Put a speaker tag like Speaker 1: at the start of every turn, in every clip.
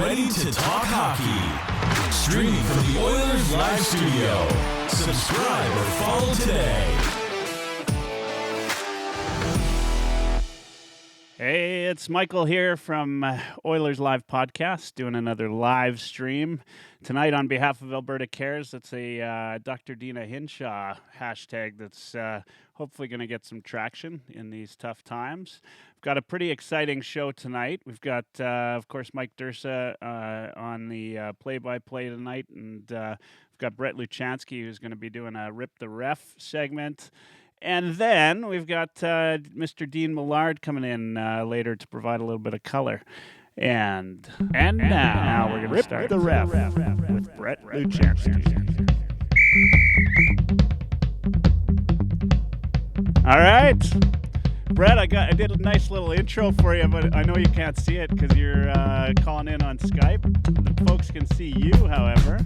Speaker 1: ready to talk hockey. Streaming from the Oilers Live studio. Subscribe or follow today.
Speaker 2: Hey, it's Michael here from Oilers Live Podcast, doing another live stream. Tonight, on behalf of Alberta Cares, it's a Dr. Dina Hinshaw hashtag that's hopefully going to get some traction in these tough times. We've got a pretty exciting show tonight. We've got, of course, Mike Dirsa on the play-by-play tonight, and we've got Brett Luchansky, who's going to be doing a Rip the Ref segment. And then we've got Mr. Dean Millard coming in later to provide a little bit of color. And now we're going to start the ref with Brett Luchansky. All right, Brett, I did a nice little intro for you, but I know you can't see it because you're calling in on Skype. The folks can see you, however,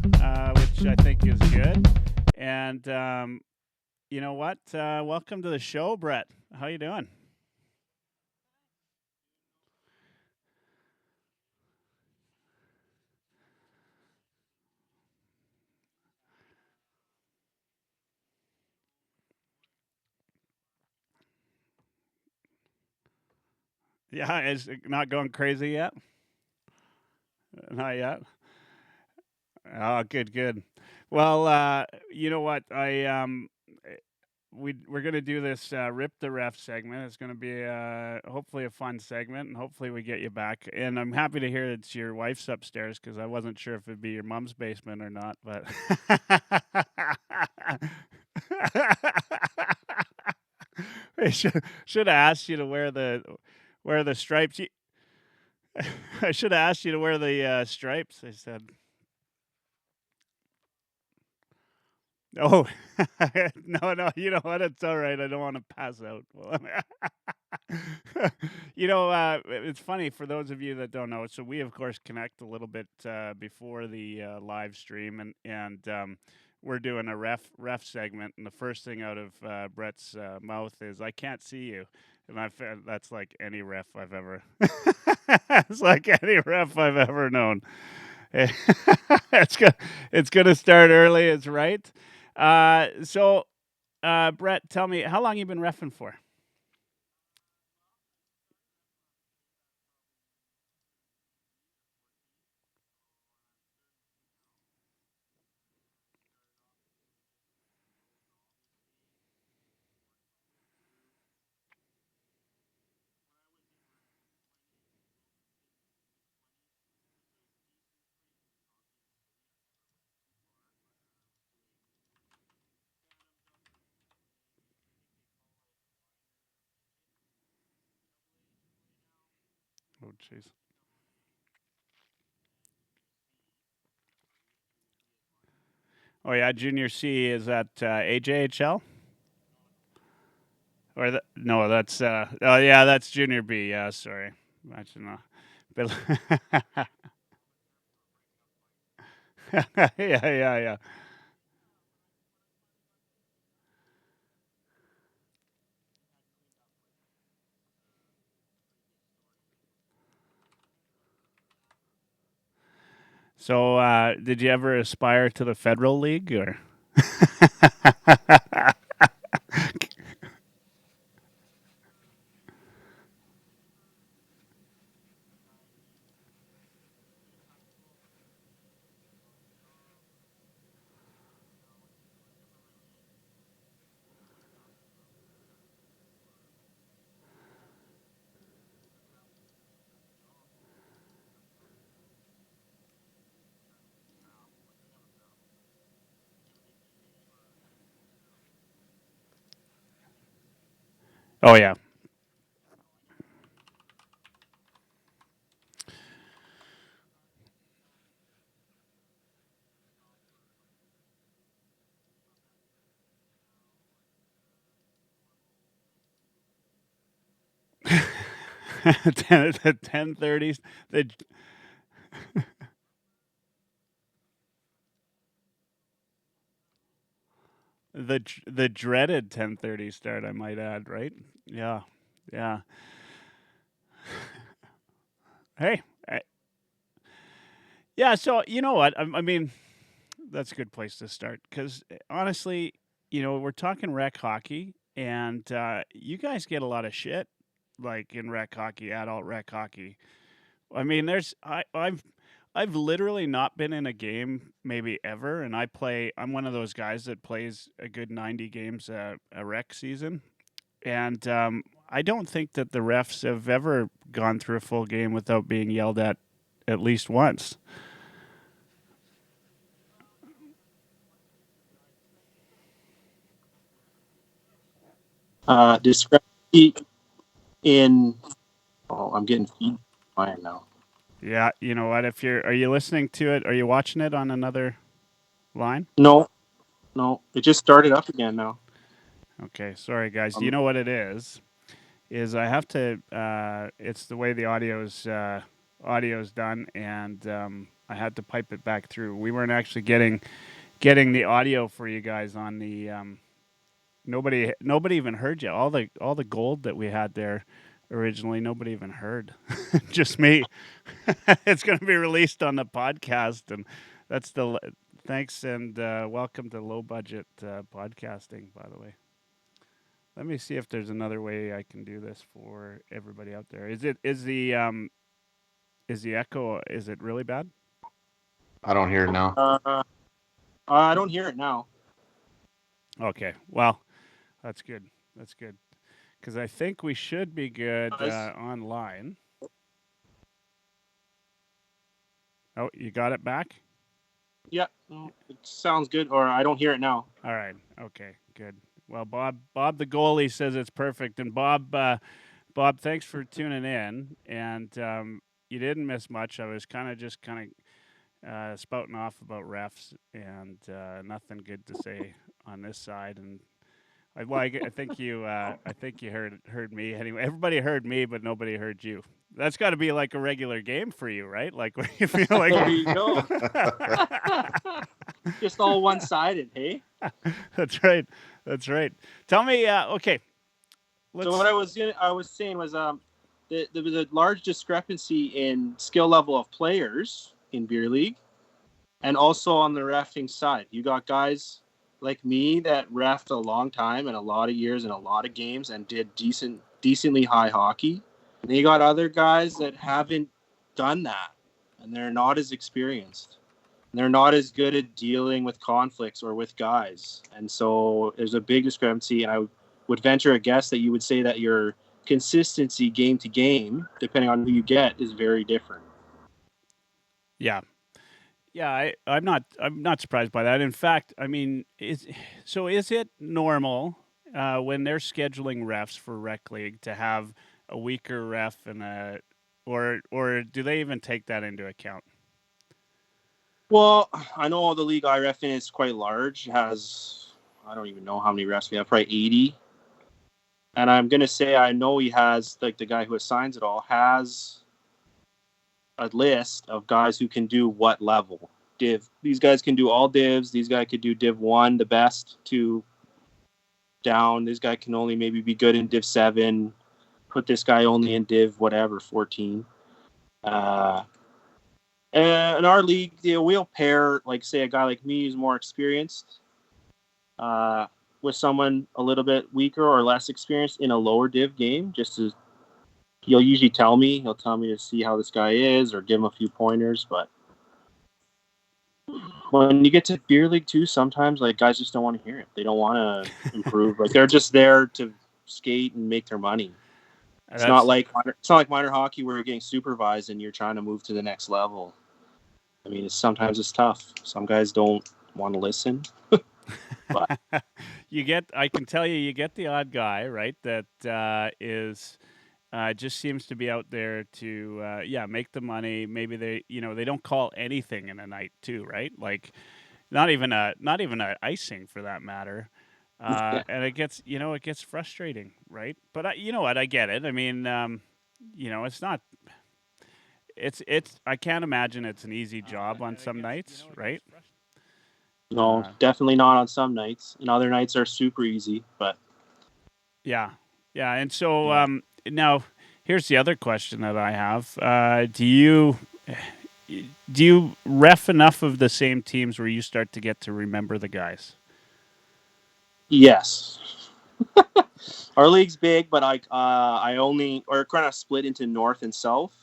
Speaker 2: which I think is good. And you know what? Welcome to the show, Brett. How you doing? Yeah, is it not going crazy yet? Not yet. Oh, good. Well, you know what? We're going to do this Rip the Ref segment. It's going to be hopefully a fun segment, and hopefully we get you back. And I'm happy to hear it's your wife's upstairs because I wasn't sure if it'd be your mom's basement or not. But I should have asked you to wear the stripes. I should have asked you to wear the stripes. I said. Oh, no, you know what? It's all right. I don't want to pass out. You know, it's funny for those of you that don't know. So we, of course, connect a little bit before the live stream, and we're doing a ref segment. And the first thing out of Brett's mouth is, "I can't see you," and that's like any ref I've ever. It's like any ref I've ever known. It's gonna start early. It's right. So, Brett, tell me, how long you been reffing for? Oh, jeez. Oh, yeah, Junior C is at AJHL? No, that's oh yeah, that's Junior B. Yeah, sorry. Imagine but yeah. So, did you ever aspire to the Federal League or? Oh yeah. The 10:30s. The dreaded 10:30 start, I might add, right? Yeah, yeah. Hey, Yeah. So you know what? I mean, that's a good place to start because honestly, we're talking rec hockey, and you guys get a lot of shit like in rec hockey, adult rec hockey. I mean, I've literally not been in a game maybe ever, and I'm one of those guys that plays a good 90 games a rec season, and I don't think that the refs have ever gone through a full game without being yelled at least once.
Speaker 3: Discrepancy in. Oh, I'm getting feedback now.
Speaker 2: Yeah, you know what? If are you listening to it? Are you watching it on another line?
Speaker 3: No, no, it just started up again now.
Speaker 2: Okay, sorry guys. You
Speaker 3: Um,
Speaker 2: know what it is? Is I have to. It's the way the audio's done, and I had to pipe it back through. We weren't actually getting the audio for you guys on the. Nobody even heard you. All the gold that we had there originally, nobody even heard. Just me. It's going to be released on the podcast, and that's the thanks and welcome to low budget podcasting. By the way, let me see if there's another way I can do this for everybody out there. Is the echo, is it really bad?
Speaker 4: I don't hear it now.
Speaker 3: I don't hear it now.
Speaker 2: Okay, well, that's good. That's good because I think we should be good online. Oh, you got it back?
Speaker 3: Yeah, no, it sounds good, or I don't hear it now.
Speaker 2: All right. Okay. Good. Well, Bob, the goalie says it's perfect, and Bob, thanks for tuning in. And you didn't miss much. I was kind of spouting off about refs, and nothing good to say on this side. And I think you heard me anyway. Everybody heard me, but nobody heard you. That's got to be like a regular game for you, right? Like where you feel like.
Speaker 3: There you go. Just all one-sided, hey?
Speaker 2: That's right. That's right. Tell me, okay.
Speaker 3: So what I was saying was the large discrepancy in skill level of players in beer league, and also on the reffing side. You got guys like me that reffed a long time and a lot of years and a lot of games and did decently high hockey. And you got other guys that haven't done that, and they're not as experienced. They're not as good at dealing with conflicts or with guys. And so there's a big discrepancy. And I would venture a guess that you would say that your consistency game to game, depending on who you get, is very different.
Speaker 2: Yeah. Yeah, I'm not surprised by that. In fact, I mean, is it normal when they're scheduling refs for rec league to have a weaker ref and or do they even take that into account?
Speaker 3: Well, I know the league I ref in is quite large. It has, I don't even know how many refs we have, probably 80. And I'm going to say I know he has, like the guy who assigns it all, has a list of guys who can do what level. Div. These guys can do all divs. These guys could do div 1, the best, 2 down. This guy can only maybe be good in div 7. Put this guy only in div whatever, 14. And in our league, we'll pair, like, say, a guy like me who's more experienced with someone a little bit weaker or less experienced in a lower div game. He'll usually tell me. He'll tell me to see how this guy is or give him a few pointers. But when you get to beer league too, sometimes like guys just don't want to hear it. They don't want to improve. Like they're just there to skate and make their money. It's not like minor hockey where you're getting supervised and you're trying to move to the next level. I mean, sometimes it's tough. Some guys don't want to listen. But
Speaker 2: I can tell you get the odd guy, right? That is just seems to be out there to make the money. Maybe they don't call anything in a night too, right? Like not even a icing for that matter. And it gets frustrating, right? But you know what? I get it. I mean, it's not. It's. I can't imagine it's an easy job on some nights, right?
Speaker 3: no, definitely not on some nights. And other nights are super easy. But
Speaker 2: yeah, yeah. And so now here's the other question that I have. Do you? do you ref enough of the same teams where you start to get to remember the guys?
Speaker 3: Yes. Our league's big, but I only or kind of split into north and south,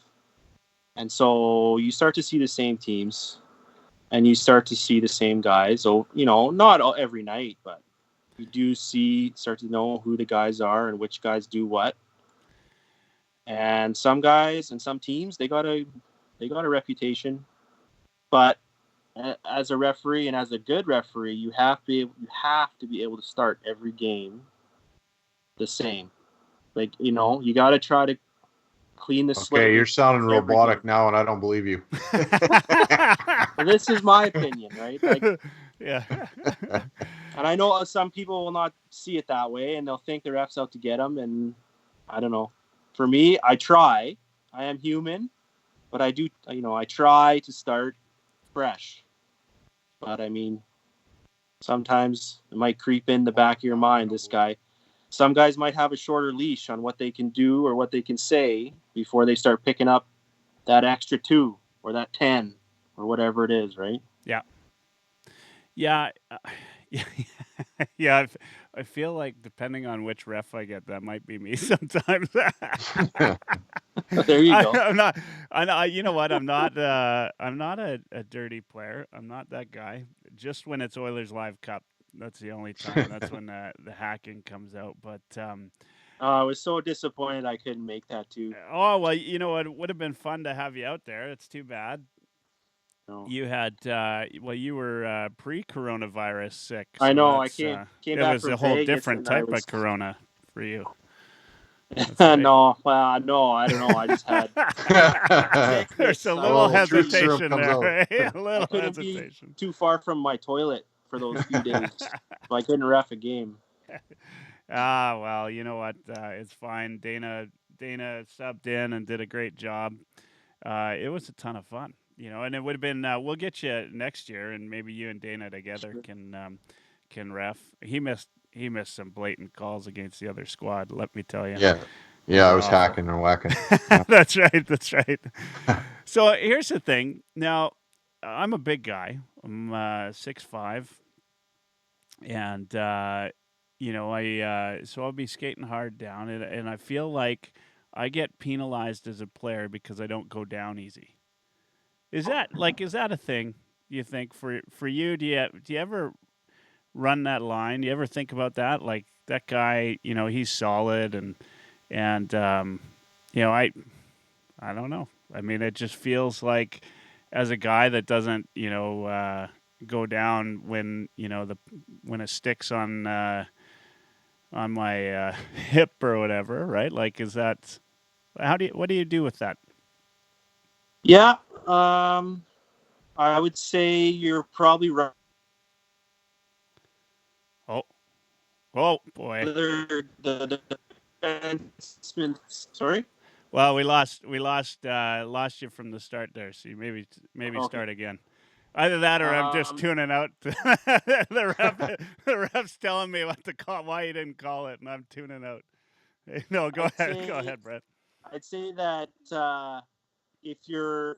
Speaker 3: and so you start to see the same teams, and you start to see the same guys. So not every night, but you do start to know who the guys are and which guys do what. And some guys and some teams they got a reputation, but as a referee and as a good referee, you have to be able to start every game the same. Like you got to try to clean the slate.
Speaker 4: Okay, you're sounding
Speaker 3: every
Speaker 4: robotic
Speaker 3: game.
Speaker 4: now, and I don't believe you.
Speaker 3: Well, this is my opinion, right? Like,
Speaker 2: yeah.
Speaker 3: and I know some people will not see it that way, and they'll think the ref's out to get them. And I don't know. For me, I try. I am human, but I do. I try to start fresh. But I mean, sometimes it might creep in the back of your mind. This guy. Some guys might have a shorter leash on what they can do or what they can say before they start picking up that extra 2 or that 10 or whatever it is, right?
Speaker 2: Yeah. Yeah. Yeah. I feel like depending on which ref I get, that might be me sometimes.
Speaker 3: There you go.
Speaker 2: I'm not. I know. You know what? I'm not. I'm not a dirty player. I'm not that guy. Just when it's Oilers Live Cup, that's the only time. That's when the hacking comes out. But
Speaker 3: I was so disappointed I couldn't make that too.
Speaker 2: oh well, you know what? It would have been fun to have you out there. It's too bad.
Speaker 3: No.
Speaker 2: You had you were pre-coronavirus sick.
Speaker 3: I
Speaker 2: So
Speaker 3: know. I
Speaker 2: that's,
Speaker 3: came
Speaker 2: it
Speaker 3: back
Speaker 2: was
Speaker 3: from
Speaker 2: a whole
Speaker 3: Vegas
Speaker 2: different
Speaker 3: and I
Speaker 2: type
Speaker 3: was.
Speaker 2: of corona for you. Right.
Speaker 3: No, no, I don't know. I just had
Speaker 2: There's a
Speaker 3: I
Speaker 2: little
Speaker 3: was-
Speaker 4: truth serum
Speaker 2: hesitation
Speaker 4: comes
Speaker 2: there.
Speaker 4: out.
Speaker 2: Right? A
Speaker 3: I
Speaker 2: little
Speaker 3: couldn't be
Speaker 2: hesitation.
Speaker 3: too far from my toilet for those few days, so I couldn't ref a game.
Speaker 2: Well, you know what? It's fine. Dana subbed in and did a great job. It was a ton of fun, and it would have been. We'll get you next year, and maybe you and Dana together can ref. He missed some blatant calls against the other squad. Let me tell you.
Speaker 4: Yeah, I was
Speaker 2: awful.
Speaker 4: hacking and whacking. Yeah.
Speaker 2: That's right. That's right. So here's the thing. Now, I'm a big guy. I'm 6'5", and so I'll be skating hard down, and I feel like I get penalized as a player because I don't go down easy. Is that a thing? You think for you? Do you ever run that line? Do you ever think about that? Like that guy, he's solid, and I don't know. I mean, it just feels like as a guy that doesn't, go down when when it sticks on my hip or whatever, right? Like, is that what do you do with that?
Speaker 3: Yeah, I would say you're probably right.
Speaker 2: Oh boy.
Speaker 3: The defenseman. Sorry.
Speaker 2: Well, we lost you from the start there. So you maybe
Speaker 3: Okay.
Speaker 2: start again. Either that, or I'm just tuning out. The ref's telling me what to call, why he didn't call it, and I'm tuning out. No, go ahead, Brett.
Speaker 3: I'd say that if you're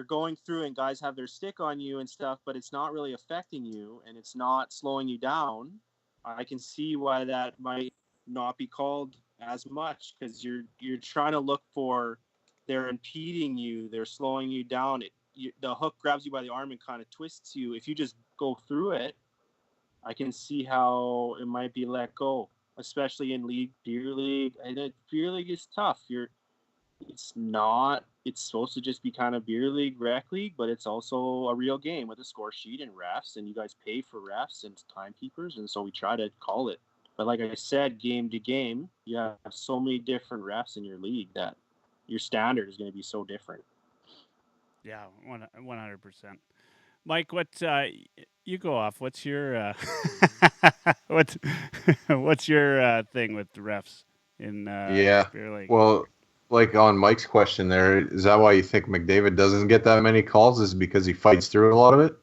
Speaker 3: going through and guys have their stick on you and stuff, but it's not really affecting you and it's not slowing you down, I can see why that might not be called as much because you're trying to look for they're impeding you, they're slowing you down. The hook grabs you by the arm and kind of twists you. If you just go through it, I can see how it might be let go, especially in beer league. And beer league is tough. It's not. It's supposed to just be kind of beer league, rec league, but it's also a real game with a score sheet and refs, and you guys pay for refs and timekeepers, and so we try to call it. But like I said, game to game, you have so many different refs in your league that your standard is going to be so different.
Speaker 2: Yeah, 100%. Mike, what you go off? What's your what's your thing with the refs in beer league?
Speaker 4: Well, like on Mike's question there, is that why you think McDavid doesn't get that many calls? Is it because he fights through a lot of it?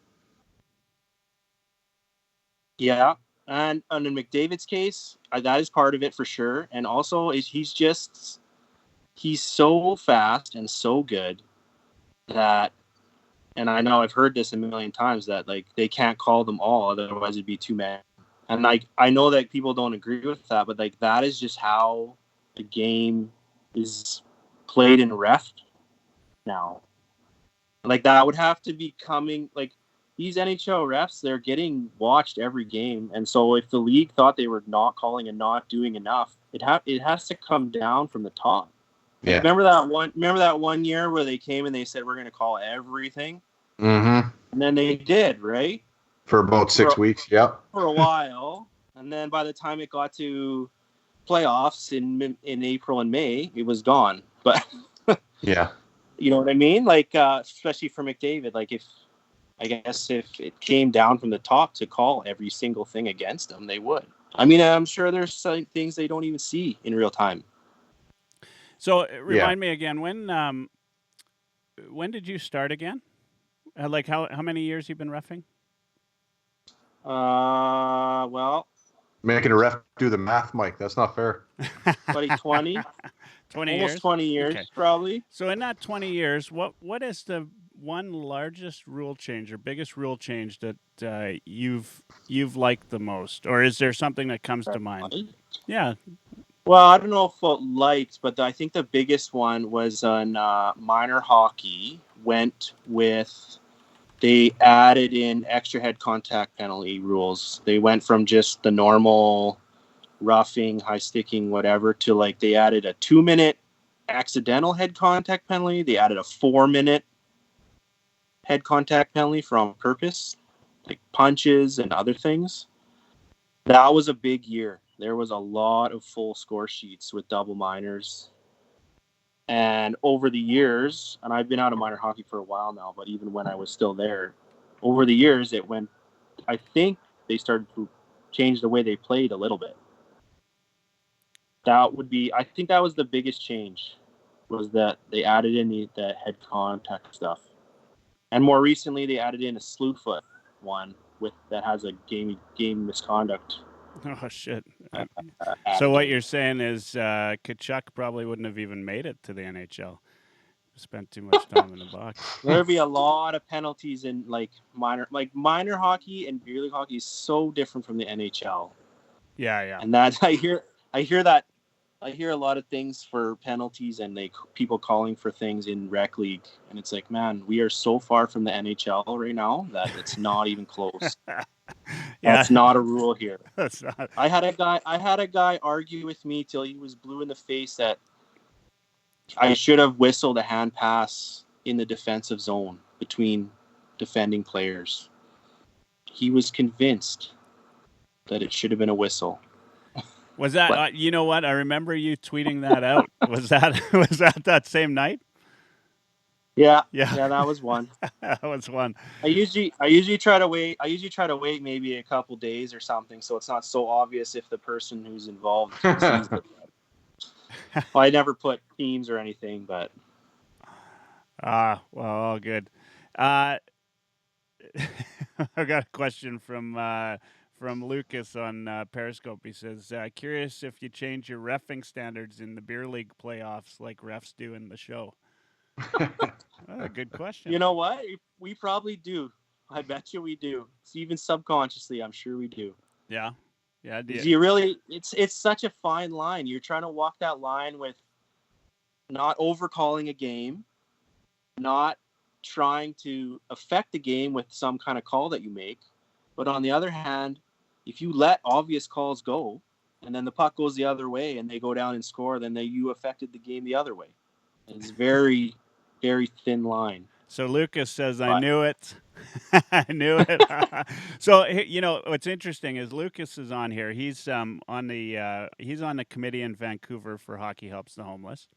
Speaker 3: Yeah, and in McDavid's case, that is part of it for sure. And also, he's so fast and so good that And I know I've heard this a million times that like they can't call them all, otherwise it'd be too many. And like I know that people don't agree with that, but like that is just how the game is played in ref now. Like that would have to be coming like these NHL refs, they're getting watched every game. And so if the league thought they were not calling and not doing enough, it has to come down from the top. Like,
Speaker 4: Yeah.
Speaker 3: remember that one year where they came and they said we're going to call everything?
Speaker 4: Mm-hmm.
Speaker 3: And then they did, right?
Speaker 4: For about 6 weeks. Yep.
Speaker 3: For a while. And then by the time it got to playoffs in April and May, it was gone. But
Speaker 4: Yeah.
Speaker 3: you know what I mean? Like especially for McDavid, like if it came down from the top to call every single thing against them, they would. I mean, I'm sure there's some things they don't even see in real time.
Speaker 2: So remind me again, when did you start again? Like how many years you've been reffing?
Speaker 3: Well,
Speaker 4: Making a ref do the math, Mike. That's not fair.
Speaker 3: 20,
Speaker 2: 20
Speaker 3: almost
Speaker 2: years?
Speaker 3: 20 years,
Speaker 2: Okay.
Speaker 3: probably.
Speaker 2: So in that 20 years, what is the one largest rule change or biggest rule change that you've liked the most, or is there something that comes to mind? Yeah.
Speaker 3: Well, I don't know if it liked, but I think the biggest one was on minor hockey. They added in extra head contact penalty rules. They went from just the normal roughing, high sticking, whatever, to like they added a 2-minute accidental head contact penalty. They added a 4-minute head contact penalty for on purpose, like punches and other things. That was a big year. There was a lot of full score sheets with double minors. And over the years, and I've been out of minor hockey for a while now, but even when I was still there, over the years, I think they started to change the way they played a little bit. I think that was the biggest change, was that they added in the head contact stuff. And more recently, they added in a slew foot one that has a game misconduct.
Speaker 2: Oh shit. So what you're saying is Kachuk probably wouldn't have even made it to the NHL. Spent too much time in the box.
Speaker 3: There'd be a lot of penalties in minor hockey, and beer league hockey is so different from the NHL.
Speaker 2: Yeah.
Speaker 3: And that I hear a lot of things for penalties and people calling for things in rec league, and it's like, man, we are so far from the NHL right now that it's not even close. That's not a rule here.
Speaker 2: That's not.
Speaker 3: I had a guy argue with me till he was blue in the face that I should have whistled a hand pass in the defensive zone between defending players. He was convinced that it should have been a whistle.
Speaker 2: Was that you know what? I remember you tweeting that out. Was that same night?
Speaker 3: Yeah, that was one.
Speaker 2: That was one.
Speaker 3: I usually try to wait. Maybe a couple days or something, so it's not so obvious if the person who's involved sees it. Well, I never put themes or anything, but
Speaker 2: well, all good. I got a question from Lucas on Periscope. He says, "Curious if you change your reffing standards in the beer league playoffs like refs do in the show." Good question.
Speaker 3: You know what? We probably do. I bet you we do. It's even subconsciously, I'm sure we do.
Speaker 2: Yeah.
Speaker 3: It's such a fine line. You're trying to walk that line with not overcalling a game, not trying to affect the game with some kind of call that you make. But on the other hand, if you let obvious calls go and then the puck goes the other way and they go down and score, then you affected the game the other way. It's very, very thin line.
Speaker 2: So Lucas says, I knew it. I knew it. So, what's interesting is Lucas is on here. He's on the committee in Vancouver for Hockey Helps the Homeless,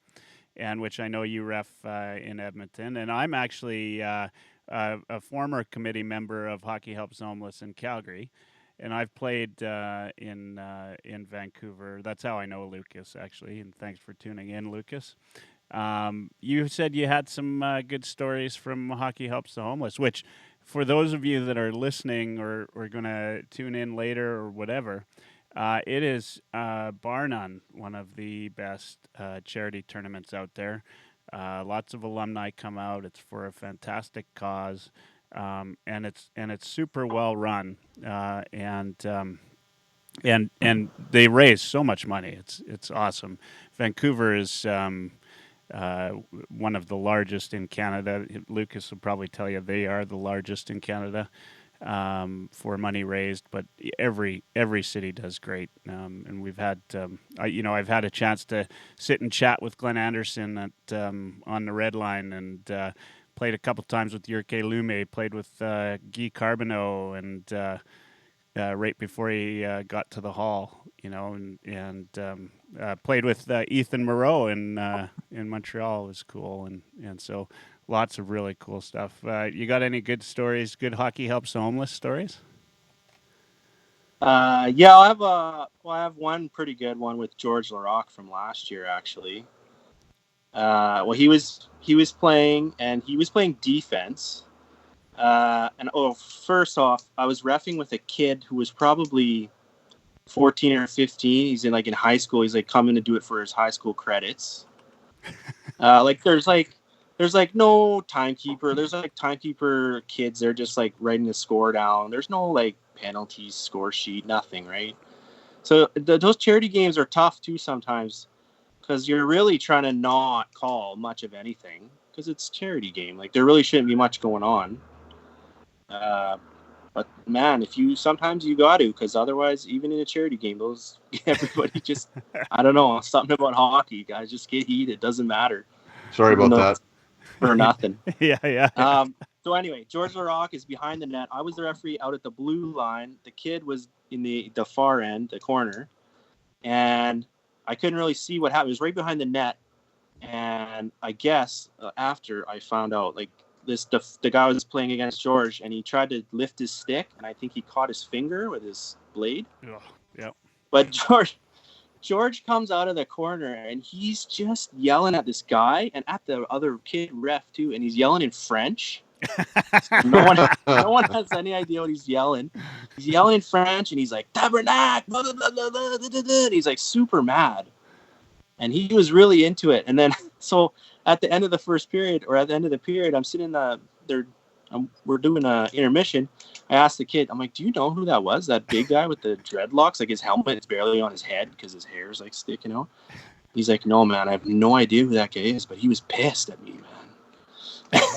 Speaker 2: and which I know you ref in Edmonton. And I'm actually a former committee member of Hockey Helps the Homeless in Calgary. And I've played in Vancouver. That's how I know Lucas, actually. And thanks for tuning in, Lucas. You said you had some good stories from Hockey Helps the Homeless, which for those of you that are listening or going to tune in later or whatever, it is bar none one of the best charity tournaments out there. Lots of alumni come out. It's for a fantastic cause, and it's super well run, and they raise so much money. It's awesome. Vancouver is one of the largest in Canada. Lucas will probably tell you they are the largest in Canada for money raised. But every city does great, and we've had I've had a chance to sit and chat with Glenn Anderson at on the Red Line, and played a couple times with Jyrke Lume, played with Guy Carbonneau, and right before he got to the Hall, and played with Ethan Moreau in Montreal. It was cool, and so lots of really cool stuff. You got any good stories? Good hockey helps the homeless stories?
Speaker 3: Yeah, I have one pretty good one with George Larocque from last year, actually. Well, he was playing, and he was playing defense. First off, I was reffing with a kid who was probably 14 or 15. He's in high school. He's coming to do it for his high school credits. There's no timekeeper. There's timekeeper kids. They're just writing the score down. There's no penalties, score sheet, nothing, right? So those charity games are tough too sometimes, because you're really trying to not call much of anything because it's a charity game. There really shouldn't be much going on. But man, sometimes you got to, because otherwise, even in a charity game, everybody just, I don't know, something about hockey, guys just get heated. Doesn't matter.
Speaker 4: Sorry about that.
Speaker 3: For nothing.
Speaker 2: Yeah.
Speaker 3: So anyway, George Larocque is behind the net. I was the referee out at the blue line. The kid was in the far end, the corner, and I couldn't really see what happened. It was right behind the net, and I guess after I found out, the guy was playing against George, and he tried to lift his stick, and I think he caught his finger with his blade.
Speaker 2: Yep.
Speaker 3: But George comes out of the corner, and he's just yelling at this guy and at the other kid ref too, and he's yelling in French. So no one has any idea what he's yelling. He's yelling in French, and he's like, "Tabernacle!" Blah, blah, blah, blah, blah, blah, blah. And he's super mad, and he was really into it. And then so at the end of the first period, or at the end of the period, I'm sitting we're doing an intermission. I asked the kid, I'm like, "Do you know who that was? That big guy with the dreadlocks? His helmet is barely on his head because his hair is sticking out." He's like, "No, man, I have no idea who that guy is, but he was pissed at me, man."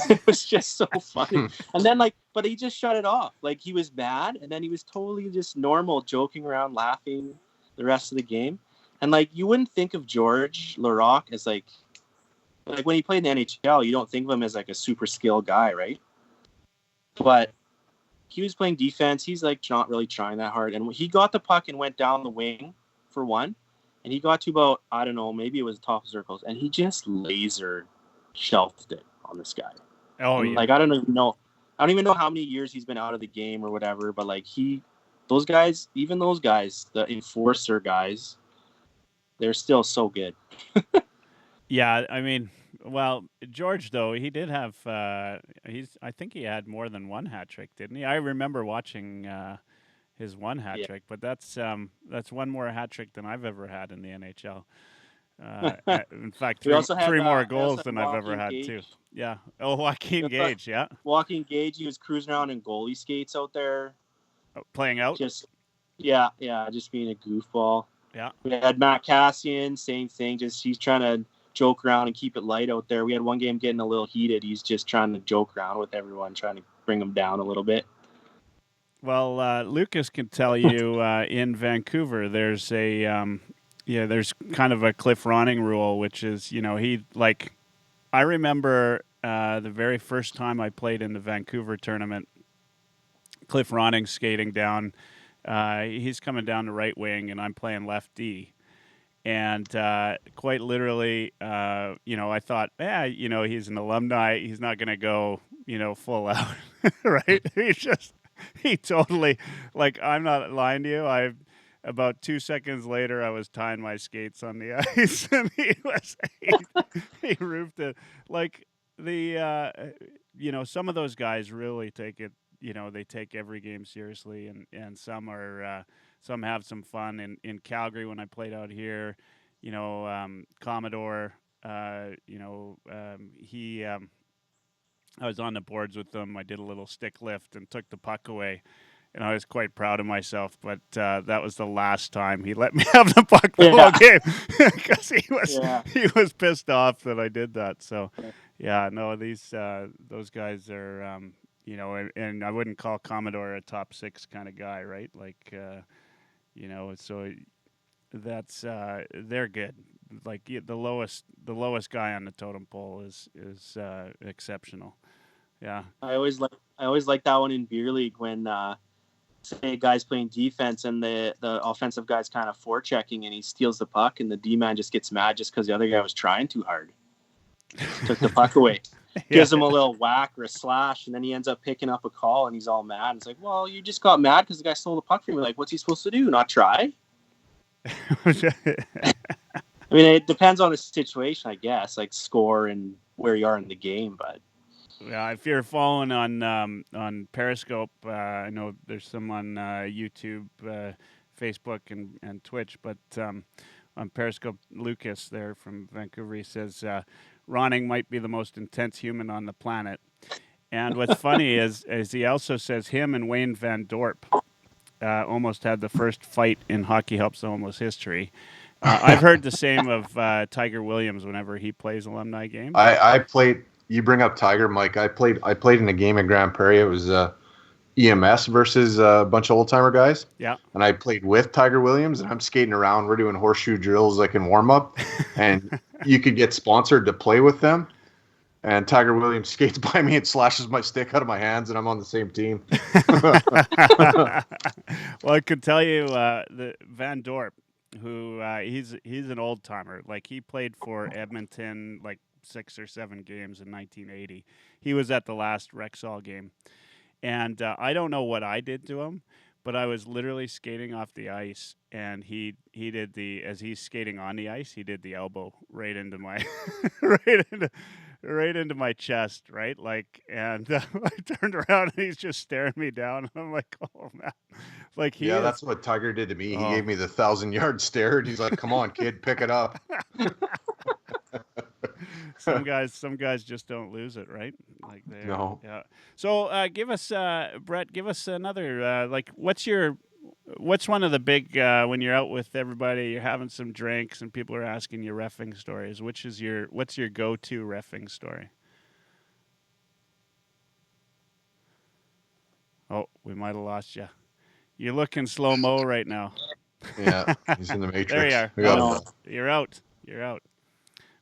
Speaker 3: It was just so funny. And then but he just shut it off. He was mad, and then he was totally just normal, joking around, laughing the rest of the game. And you wouldn't think of George Larocque as when he played in the NHL, you don't think of him as a super skilled guy, right? But he was playing defense. He's not really trying that hard. And he got the puck and went down the wing for one. And he got to about, I don't know, maybe it was top circles. And he just laser shelved it on this guy.
Speaker 2: Oh,
Speaker 3: and,
Speaker 2: yeah.
Speaker 3: I don't even know how many years he's been out of the game or whatever. But those guys, the enforcer guys, they're still so good.
Speaker 2: Yeah, I mean, well, George though, he did have I think he had more than one hat trick, didn't he? I remember watching his one hat trick, but that's one more hat trick than I've ever had in the NHL. In fact, three more goals than I've ever had too. Yeah. Oh, Joaquin Gage, yeah.
Speaker 3: Joaquin Gage, he was cruising around in goalie skates out there.
Speaker 2: Playing out?
Speaker 3: Just being a goofball.
Speaker 2: Yeah.
Speaker 3: We had Matt Cassian, same thing. Just he's trying to joke around and keep it light out there. We had one game getting a little heated. He's just trying to joke around with everyone, trying to bring them down a little bit.
Speaker 2: Well, Lucas can tell you in Vancouver, there's there's kind of a Cliff Ronning rule, which is, I remember the very first time I played in the Vancouver tournament, Cliff Ronning skating down. He's coming down the right wing, and I'm playing left D. And quite literally, I thought, he's an alumni. He's not going to go, full out, right? He totally, I'm not lying to you. About 2 seconds later, I was tying my skates on the ice, and he roofed it. Some of those guys really take it. They take every game seriously, and some are. Some have some fun. In Calgary, when I played out here, Commodore, I was on the boards with them. I did a little stick lift and took the puck away, and I was quite proud of myself. But that was the last time he let me have the puck the whole game because he was pissed off that I did that. So, yeah, no, those guys are, and I wouldn't call Commodore a top 6 kind of guy, right? Like, so that's they're good. Like the lowest guy on the totem pole is exceptional. Yeah.
Speaker 3: I always like that one in beer league when say a guy's playing defense and the offensive guy's kind of forechecking and he steals the puck and the D man just gets mad just because the other guy was trying too hard. Took the puck away. Gives him a little whack or a slash, and then he ends up picking up a call and he's all mad. It's like, well, you just got mad because the guy stole the puck from you. Like, what's he supposed to do? Not try? I mean, it depends on the situation, I guess, like score and where you are in the game. But
Speaker 2: yeah, if you're following on Periscope, I know there's some on YouTube, Facebook, and Twitch. But on Periscope, Lucas there from Vancouver, he says Ronning might be the most intense human on the planet. And what's funny is he also says him and Wayne Van Dorp almost had the first fight in Hockey Helps Almost history. I've heard the same of Tiger Williams whenever he plays alumni games.
Speaker 4: I played. You bring up Tiger, Mike. I played in a game in Grand Prairie. It was EMS versus a bunch of old timer guys.
Speaker 2: Yeah.
Speaker 4: And I played with Tiger Williams, and I'm skating around. We're doing horseshoe drills like in warm up, and you could get sponsored to play with them. And Tiger Williams skates by me and slashes my stick out of my hands, and I'm on the same team.
Speaker 2: Well, I could tell you the Van Dorp, who he's an old timer. Like he played for Edmonton like 6 or 7 games in 1980. He was at the last Rexall game, and I don't know what I did to him, but I was literally skating off the ice, and he did as he's skating on the ice, he did the elbow right into my right into my chest, right? Like, and I turned around and he's just staring me down. And I'm like, oh man, like
Speaker 4: that's what Tiger did to me. He gave me the 1,000-yard stare. And he's like, come on, kid, pick it up.
Speaker 2: Some guys just don't lose it, right? Like
Speaker 4: no.
Speaker 2: Yeah. So give us, Brett, give us another. Like, what's one of the big when you're out with everybody, you're having some drinks, and people are asking you reffing stories. What's your go-to reffing story? Oh, we might have lost you. You're looking slow-mo right now.
Speaker 4: Yeah, he's in the Matrix.
Speaker 2: There you are. You're out. You're out.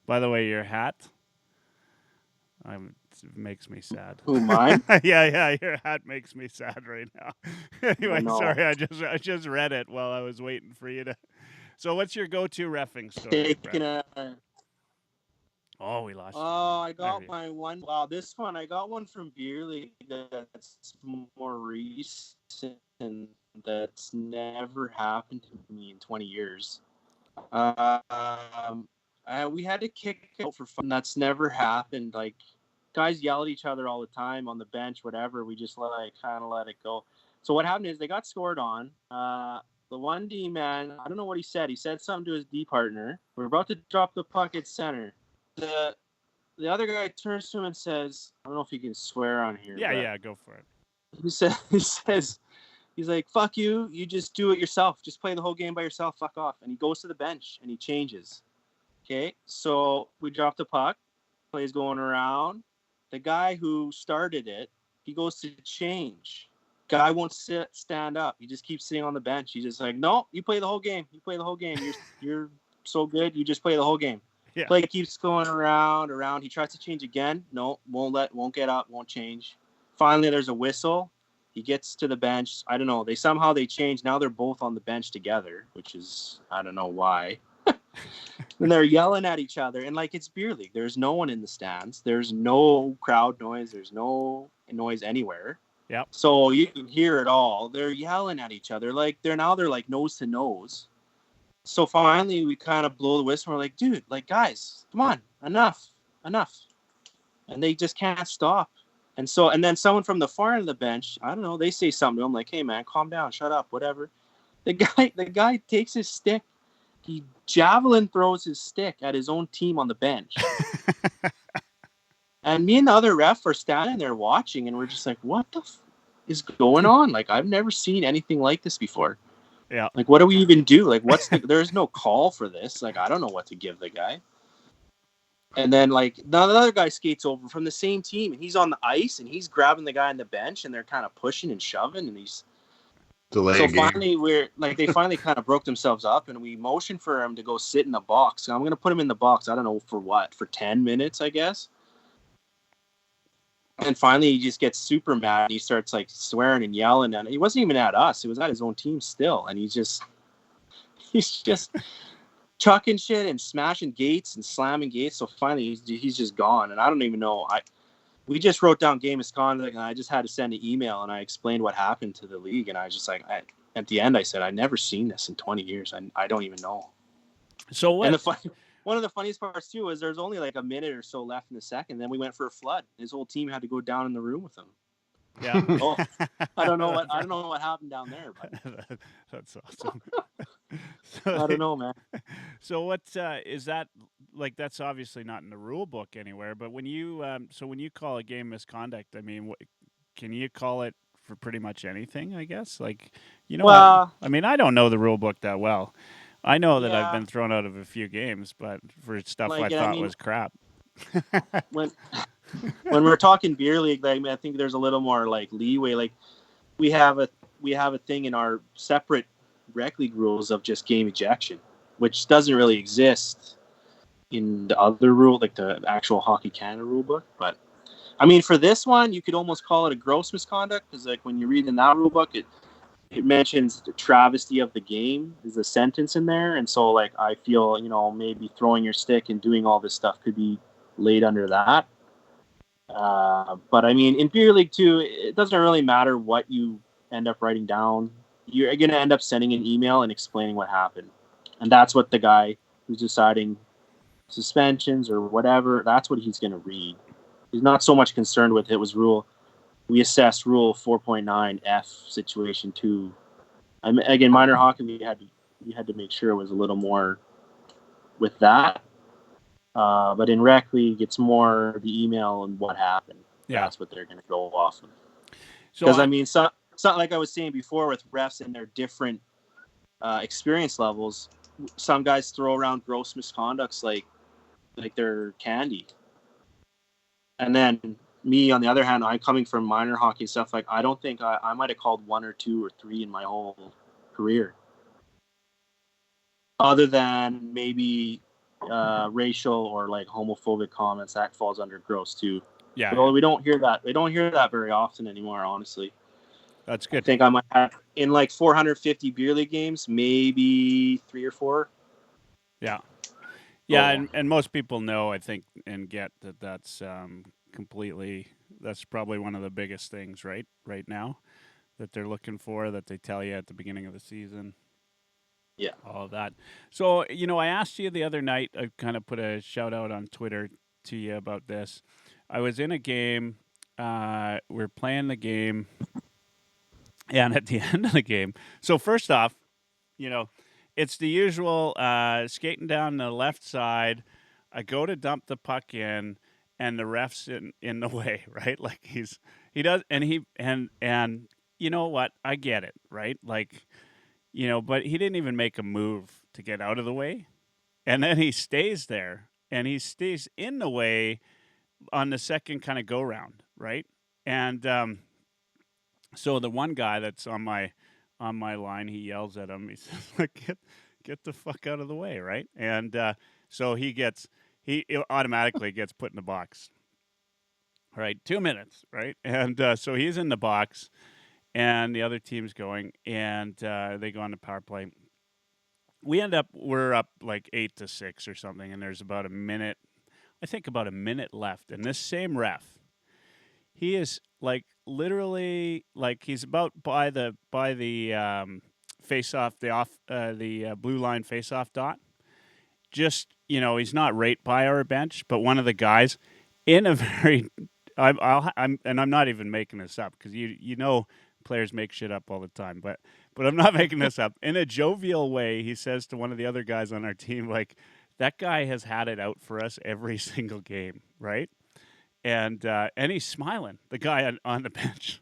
Speaker 2: By the way, your hat it makes me sad.
Speaker 3: Who, mine?
Speaker 2: yeah, your hat makes me sad right now. Anyway, sorry, I just read it while I was waiting for you to. So, what's your go-to reffing story? Oh, we lost.
Speaker 3: Oh, I got my one. Wow, this one I got one from Beer League that's more recent and that's never happened to me in 20 years. We had to kick out for fun. That's never happened. Like, guys yell at each other all the time on the bench, whatever. We just kind of let it go. So what happened is they got scored on. The one D man, I don't know what he said. He said something to his D partner. We're about to drop the puck at center. The other guy turns to him and says, I don't know if you can swear on here.
Speaker 2: Yeah, go for it.
Speaker 3: He says, he's like, fuck you. You just do it yourself. Just play the whole game by yourself. Fuck off. And he goes to the bench and he changes. Okay, so we drop the puck. Play's going around. The guy who started it, he goes to change. Guy won't stand up. He just keeps sitting on the bench. He's just like, no, you play the whole game. You play the whole game. You're so good. You just play the whole game.
Speaker 2: Yeah.
Speaker 3: Play keeps going around. He tries to change again. No, won't get up, won't change. Finally, there's a whistle. He gets to the bench. I don't know. They change. Now they're both on the bench together, which is, I don't know why. And they're yelling at each other. And like, it's beer league. There's no one in the stands. There's no crowd noise. There's no noise anywhere.
Speaker 2: Yep.
Speaker 3: So you can hear it all. They're yelling at each other. Like they're like nose to nose. So finally we kind of blow the whistle. We're like, dude, like guys, come on, enough. And they just can't stop. And then someone from the far end of the bench, I don't know, they say something to him like, hey man, calm down, shut up, whatever. The guy takes his stick he javelin throws his stick at his own team on the bench. And me and the other ref are standing there watching, and we're just like, what the is going on? Like, I've never seen anything like this before.
Speaker 2: Yeah.
Speaker 3: Like, what do we even do? Like, there's no call for this. Like, I don't know what to give the guy. And then, like, another guy skates over from the same team, and he's on the ice, and he's grabbing the guy on the bench, and they're kind of pushing and shoving, and he's...
Speaker 4: Delaying
Speaker 3: so
Speaker 4: game.
Speaker 3: finally, they finally kind of broke themselves up, and we motioned for him to go sit in the box. So I'm going to put him in the box. I don't know for what, for 10 minutes, I guess. And finally, he just gets super mad. And he starts like swearing and yelling, and he wasn't even at us. It was at his own team still, and he's just chucking shit and smashing gates and slamming gates. So finally, he's just gone, and I don't even know. We just wrote down game misconduct, and I just had to send an email, and I explained what happened to the league, and I was just like, at the end, I said, I've never seen this in 20 years. I don't even know.
Speaker 2: So what?
Speaker 3: And one of the funniest parts too is there's only like a minute or so left in the second. Then we went for a flood. His whole team had to go down in the room with him.
Speaker 2: Yeah.
Speaker 3: Oh, I don't know what happened down there, but
Speaker 2: That's awesome.
Speaker 3: I don't know, man.
Speaker 2: So what is that like? That's obviously not in the rule book anywhere. But when you when you call a game misconduct, I mean, can you call it for pretty much anything? I guess, like, you know,
Speaker 3: Well,
Speaker 2: I mean, I don't know the rule book that well. I know that I've
Speaker 3: yeah.
Speaker 2: been thrown out of a few games, but for stuff
Speaker 3: Like,
Speaker 2: I
Speaker 3: I
Speaker 2: thought
Speaker 3: mean,
Speaker 2: was crap.
Speaker 3: when we're talking beer league, like, I think there's a little more like leeway. Like, we have a thing in our separate rec league rules of just game ejection, which doesn't really exist in the other rule, like the actual Hockey Canada rule book. But I mean, for this one, you could almost call it a gross misconduct, because like when you read in that rule book, it mentions the travesty of the game is a sentence in there. And so, like, I feel, maybe throwing your stick and doing all this stuff could be laid under that. But I mean, in beer league too, it doesn't really matter what you end up writing down. You're going to end up sending an email and explaining what happened. And that's what the guy who's deciding suspensions or whatever, that's what he's going to read. He's not so much concerned with it was we assessed rule 4.9 F situation 2. Again, minor hockey, we had to make sure it was a little more with that. But in rec league, it's more the email and what happened.
Speaker 2: Yeah.
Speaker 3: That's what they're going to go off of.
Speaker 2: So
Speaker 3: Because I mean, so like I was saying before, with refs and their different experience levels, some guys throw around gross misconducts like they're candy. And then me, on the other hand, I'm coming from minor hockey stuff. Like, I don't think I might have called 1 or 2 or 3 in my whole career, other than maybe racial or like homophobic comments. That falls under gross too.
Speaker 2: yeah,
Speaker 3: Well, we don't hear that. We don't hear that very often anymore, honestly.
Speaker 2: that's
Speaker 3: I
Speaker 2: good.
Speaker 3: think I might have, in like 450 beer league games, maybe 3 or 4.
Speaker 2: Yeah.
Speaker 3: Oh.
Speaker 2: And most people know, I think, and get that that's that's probably one of the biggest things right now that they're looking for, that they tell you at the beginning of the season.
Speaker 3: Yeah.
Speaker 2: All of that. So, I asked you the other night, I kind of put a shout out on Twitter to you about this. I was in a game, we're playing the game, and at the end of the game, so first off, it's the usual skating down the left side. I go to dump the puck in, and the ref's in the way, right? Like he does, and you know what? I get it, right? Like, but he didn't even make a move to get out of the way, and then he stays there, and he stays in the way on the second kind of go round, right? And so the one guy that's on my line, he yells at him. He says, "Like, get the fuck out of the way," right? And so he automatically gets put in the box. All right, 2 minutes, right? And so he's in the box, and the other team's going, and they go on the power play. We're up like 8-6 or something, and there's about a minute left, and this same ref, he is like literally like he's about by the face off the blue line face off dot. Just, he's not right by our bench, but one of the guys in a very I'm not even making this up, because players make shit up all the time, but but I'm not making this up. In a jovial way, he says to one of the other guys on our team, like, that guy has had it out for us every single game, right? And he's smiling, the guy on the bench.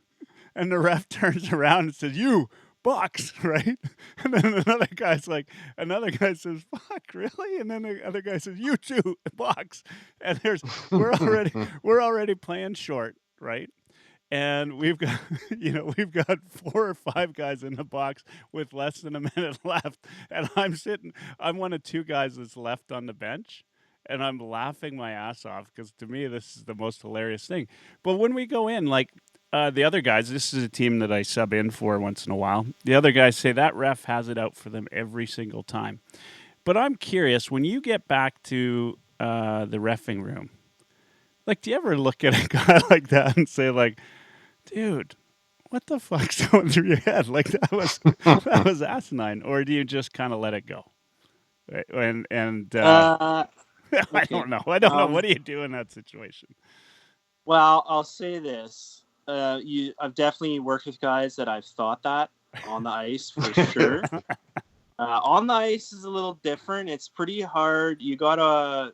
Speaker 2: And the ref turns around and says, "You box," right? And then another guy says, "Fuck, really?" And then the other guy says, "You too, box." And we're already playing short, right? And we've got we've got 4 or 5 guys in the box with less than a minute left, and I'm one of 2 guys that's left on the bench, and I'm laughing my ass off because to me this is the most hilarious thing. But when we go in, like, the other guys, this is a team that I sub in for once in a while. The other guys say that ref has it out for them every single time. But I'm curious, when you get back to the reffing room, like, do you ever look at a guy like that and say, like, dude, what the fuck's going through your head? Like, that was asinine. Or do you just kind of let it go? Right? I
Speaker 3: Okay.
Speaker 2: don't know. I don't know. What do you do in that situation?
Speaker 3: Well, I'll say this. I've definitely worked with guys that I've thought that on the ice for sure. On the ice is a little different. It's pretty hard. You can't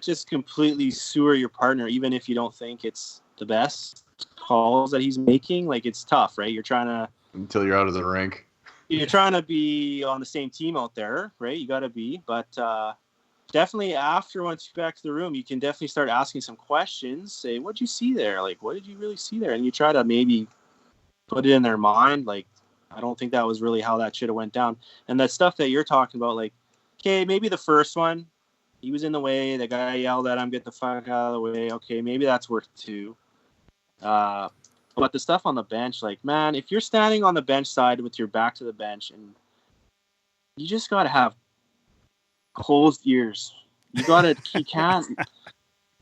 Speaker 3: just completely sewer your partner, even if you don't think it's the best calls that he's making. Like, it's tough, right?
Speaker 4: Until you're out of the rink.
Speaker 3: You're trying to be on the same team out there, right? You got to be, but definitely once you're back to the room, you can definitely start asking some questions. Say, what'd you see there? Like, what did you really see there? And you try to maybe put it in their mind. Like, I don't think that was really how that should have went down. And that stuff that you're talking about, like, okay, maybe the first one, he was in the way. The guy yelled at him, get the fuck out of the way. Okay, maybe that's worth 2. But the stuff on the bench, like, man, if you're standing on the bench side with your back to the bench, and you just got to have closed ears. You can't.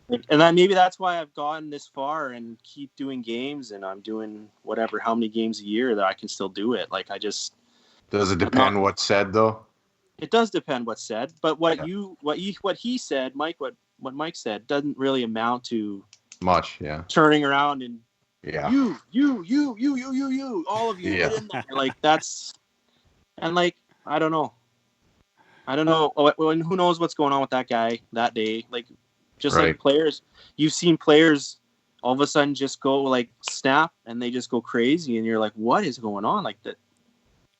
Speaker 3: And then maybe that's why I've gotten this far and keep doing games, and I'm doing how many games a year that I can still do it. Like,
Speaker 4: Does it depend what's said, though?
Speaker 3: It does depend what's said, but what he said, what Mike said, doesn't really amount to
Speaker 4: much. Yeah.
Speaker 3: Turning around and
Speaker 4: yeah,
Speaker 3: you, all of you, get in there. Like, that's, and like, I don't know. Who knows what's going on with that guy that day? Like, just right. Like players, you've seen players all of a sudden just go like snap and they just go crazy, and you're like, what is going on? Like, that,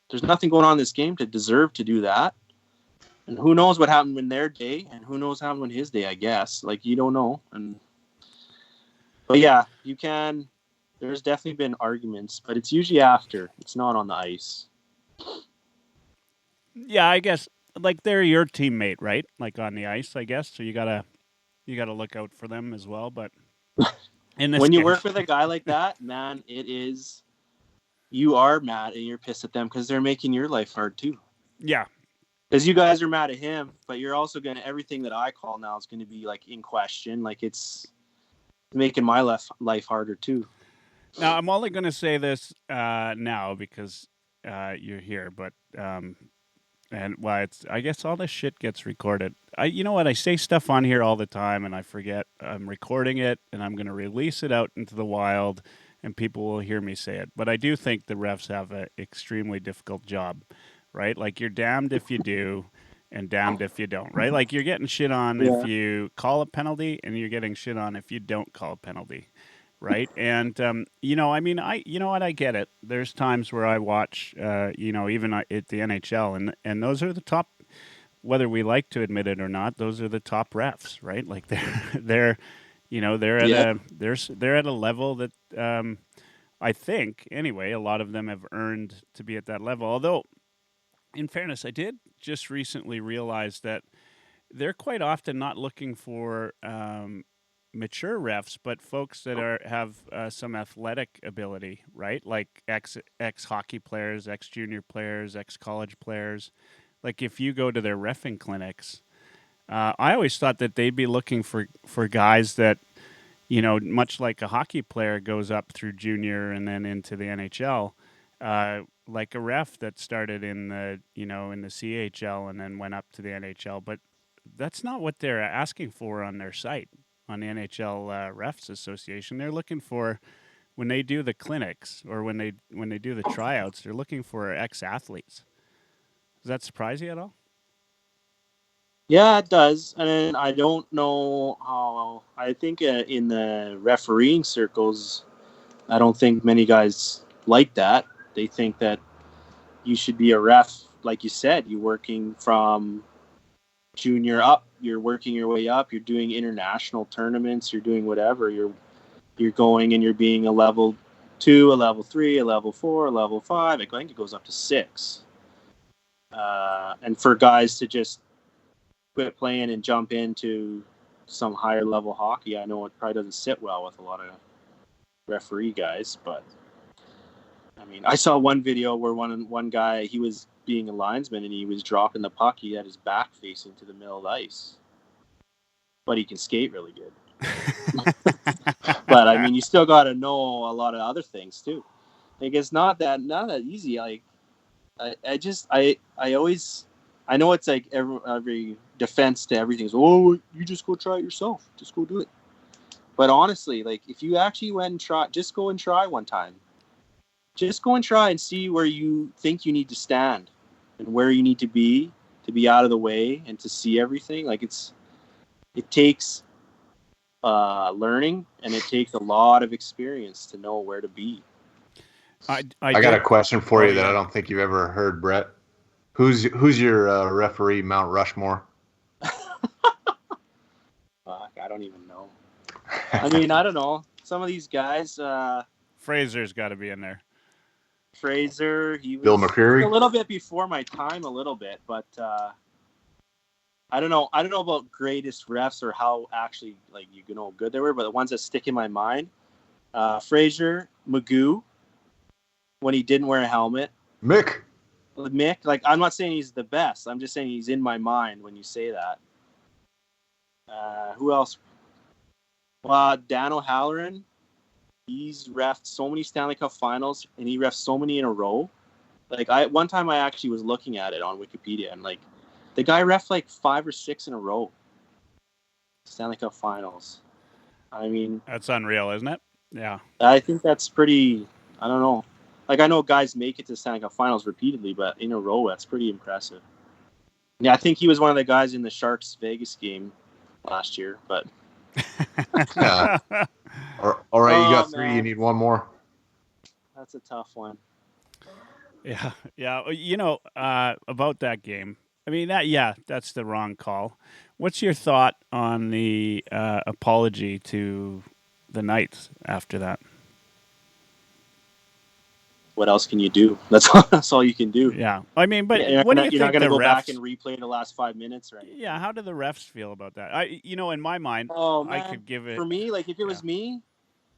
Speaker 3: there's nothing going on in this game to deserve to do that. And who knows what happened in their day, and who knows what happened in his day, I guess. Like, you don't know. But yeah, you can. There's definitely been arguments, but it's usually after. It's not on the ice.
Speaker 2: Yeah, I guess, like, they're your teammate, right? Like, on the ice, I guess. So you gotta look out for them as well. But
Speaker 3: when you work with a guy like that, man, you are mad and you're pissed at them because they're making your life hard too.
Speaker 2: Yeah.
Speaker 3: Because you guys are mad at him, but you're also everything that I call now is going to be like in question. Like, it's making my life harder too.
Speaker 2: Now, I'm only going to say this now because you're here, but I guess all this shit gets recorded. You know what? I say stuff on here all the time, and I forget I'm recording it, and I'm going to release it out into the wild, and people will hear me say it. But I do think the refs have an extremely difficult job, right? Like, you're damned if you do, and damned if you don't, right? Like, you're getting shit on if you call a penalty, and you're getting shit on if you don't call a penalty. Right. And, I get it. There's times where I watch, even at the NHL, and those are the top, whether we like to admit it or not, those are the top refs, right? Like, they're at a level that, I think anyway, a lot of them have earned to be at that level. Although, in fairness, I did just recently realize that they're quite often not looking for, mature refs, but folks that have some athletic ability, right? Like ex hockey players, ex junior players, ex college players. Like, if you go to their reffing clinics, I always thought that they'd be looking for guys that, much like a hockey player goes up through junior and then into the NHL, like a ref that started in the CHL and then went up to the NHL. But that's not what they're asking for on their site. On the NHL Refs Association, they're looking for, when they do the clinics or when they do the tryouts, they're looking for ex-athletes. Does that surprise you at all?
Speaker 3: Yeah, it does. And I don't know how. I think in the refereeing circles, I don't think many guys like that. They think that you should be a ref, like you said. You're working from junior up. You're working your way up. You're doing international tournaments. You're doing whatever. You're going and you're being a level 2, a level 3, a level 4, a level 5. I think it goes up to 6. And for guys to just quit playing and jump into some higher level hockey, I know it probably doesn't sit well with a lot of referee guys. But I mean, I saw one video where one guy, he was being a linesman and he was dropping the puck. He had his back facing to the middle of the ice, but he can skate really good. But I mean, you still got to know a lot of other things too. Like, it's not that easy. Like, I always, I know it's like every defense to everything is, oh, you just go try it yourself. Just go do it. But honestly, like, if you actually went and try, just go and try one time. Just go and try and see where you think you need to stand and where you need to be out of the way and to see everything. Like, it takes learning, and it takes a lot of experience to know where to be.
Speaker 4: I got a question for you that I don't think you've ever heard, Brett. Who's your referee Mount Rushmore?
Speaker 3: Fuck, I don't even know. I mean, I don't know. Some of these guys.
Speaker 2: Fraser's got to be in there.
Speaker 3: Fraser, he was
Speaker 4: Bill McCreary?
Speaker 3: a little bit before my time, a little bit, but I don't know. I don't know about greatest refs or how actually, like, you know, good they were, but the ones that stick in my mind, Fraser, Magoo, when he didn't wear a helmet.
Speaker 4: Mick,
Speaker 3: like, I'm not saying he's the best. I'm just saying he's in my mind when you say that. Who else? Dan O'Halloran. He's refed so many Stanley Cup finals, and he refed so many in a row. Like, one time I actually was looking at it on Wikipedia, and like, the guy refed like 5 or 6 in a row. Stanley Cup finals. I mean,
Speaker 2: that's unreal, isn't it? Yeah.
Speaker 3: I think that's pretty. I don't know. Like, I know guys make it to Stanley Cup finals repeatedly, but in a row, that's pretty impressive. Yeah, I think he was one of the guys in the Sharks Vegas game last year, but.
Speaker 4: Yeah. All right, you got 3. Man. You need one more.
Speaker 3: That's a tough one.
Speaker 2: Yeah. You know, about that game. I mean, that's the wrong call. What's your thought on the apology to the Knights after that?
Speaker 3: What else can you do? That's all you can do.
Speaker 2: Yeah, I mean, but
Speaker 3: you're
Speaker 2: what do you think?
Speaker 3: You're not going to go
Speaker 2: refs...
Speaker 3: back and replay the last 5 minutes, right?
Speaker 2: Yeah, how do the refs feel about that? In my mind, I could give it.
Speaker 3: For me, like, if it was me,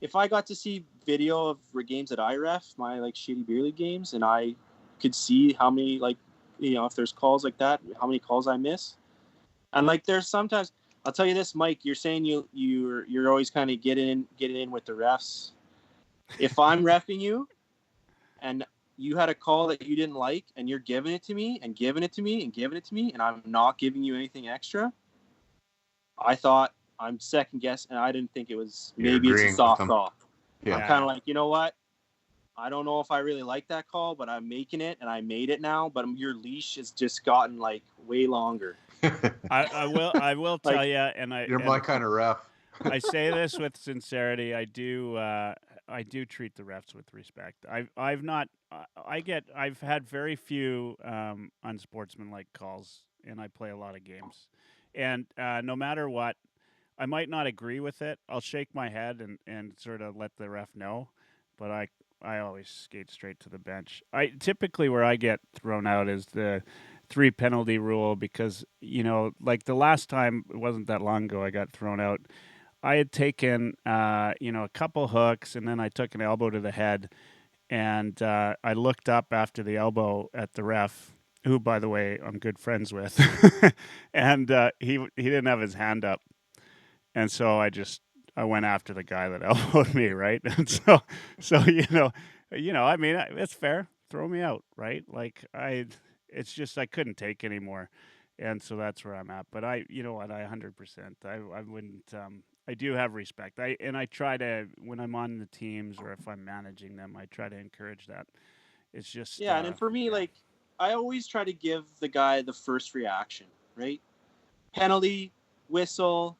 Speaker 3: if I got to see video of games that I ref, my like shitty beer league games, and I could see how many, like, if there's calls like that, how many calls I miss, and like, there's sometimes, I'll tell you this, Mike, you're saying you're always kind of getting in with the refs. If I'm refing you, and you had a call that you didn't like, and you're giving it to me and giving it to me and giving it to me, and I'm not giving you anything extra, I thought I'm second guessing, and I didn't think it was. Maybe it's a soft call. Yeah. I'm kind of like, you know what? I don't know if I really like that call, but I'm making it, and I made it now. But your leash has just gotten like way longer.
Speaker 2: I will tell like, you, and
Speaker 4: you're my kind of ref.
Speaker 2: I say this with sincerity. I do treat the refs with respect. I've had very few unsportsmanlike calls, and I play a lot of games. And no matter what, I might not agree with it. I'll shake my head and sort of let the ref know, but I always skate straight to the bench. Typically where I get thrown out is the 3 penalty rule, because, like the last time, it wasn't that long ago, I got thrown out. I had taken, a couple hooks, and then I took an elbow to the head, and I looked up after the elbow at the ref, who, by the way, I'm good friends with, and he didn't have his hand up, and so I went after the guy that elbowed me, right? And so I mean, it's fair. Throw me out, right? Like, it's just I couldn't take anymore. And so that's where I'm at. But I 100%. I wouldn't. I do have respect. I try to, when I'm on the teams or if I'm managing them, I try to encourage that. It's just
Speaker 3: Yeah, and then for me, like, I always try to give the guy the first reaction, right? Penalty, whistle,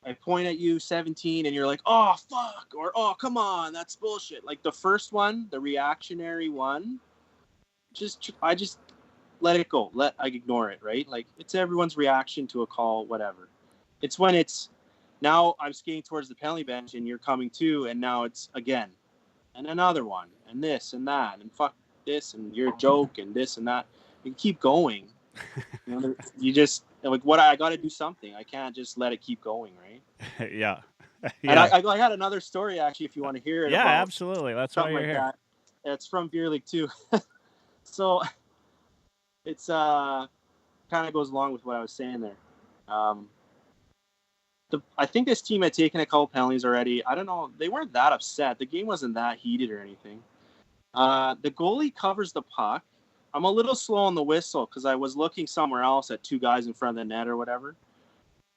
Speaker 3: I point at you 17 and you're like, oh, fuck, or oh, come on, that's bullshit. Like the first one, the reactionary one, I just let it go. I ignore it, right? Like it's everyone's reaction to a call, whatever. It's when it's now I'm skating towards the penalty bench and you're coming to, and now it's again and another one and this and that and fuck this and you're a joke and this and that. You keep going. You know, you just like what I got to do something. I can't just let it keep going, right?
Speaker 2: yeah.
Speaker 3: And
Speaker 2: yeah.
Speaker 3: I had another story actually, if you want to hear it.
Speaker 2: Yeah,
Speaker 3: about
Speaker 2: absolutely. That's why
Speaker 3: something
Speaker 2: you're
Speaker 3: like
Speaker 2: here.
Speaker 3: that. It's from beer league too. So it's kind of goes along with what I was saying there. I think this team had taken a couple penalties already. I don't know. They weren't that upset. The game wasn't that heated or anything. The goalie covers the puck. I'm a little slow on the whistle because I was looking somewhere else at two guys in front of the net or whatever.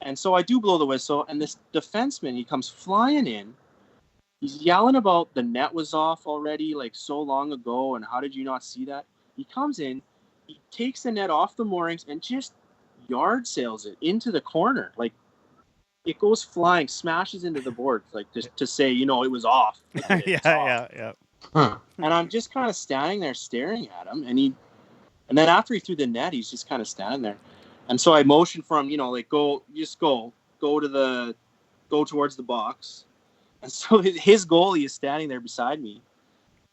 Speaker 3: And so I do blow the whistle, and this defenseman, he comes flying in. He's yelling about the net was off already, like so long ago, and how did you not see that? He comes in, he takes the net off the moorings and just yard sails it into the corner. Like it goes flying, smashes into the board, like just to say, you know, it was off.
Speaker 2: yeah.
Speaker 4: Huh.
Speaker 3: And I'm just kind of standing there staring at him, and then after he threw the net, he's just kind of standing there. And so I motioned for him, you know, like go towards the box. And so his goalie is standing there beside me.